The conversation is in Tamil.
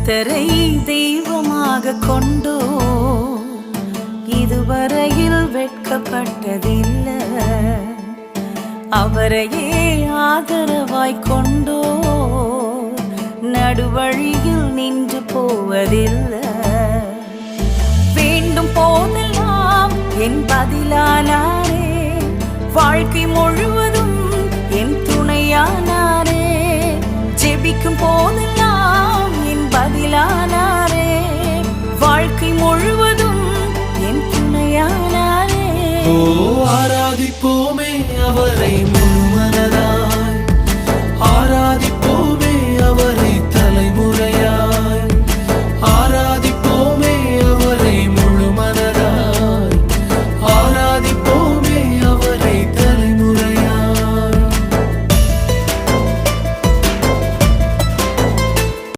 கர்த்தரை தெய்வமாக கொண்டோ இதுவரையில் வெட்கப்பட்டதில்லை. அவரையே ஆதரவாய் கொண்டோ நடுவழியில் நின்று போவதில்லை. வேண்டும் போதெல்லாம் என் பதிலானாரே, வாழ்க்கை முழுவதும் என் துணையானாரே. ஜெபிக்கும் போதெல்லாம் என் பதிலானாரே, வாழ்க்கை முழுவதும் என் துணையானாரே. ஆராதிப்போமே அவரை.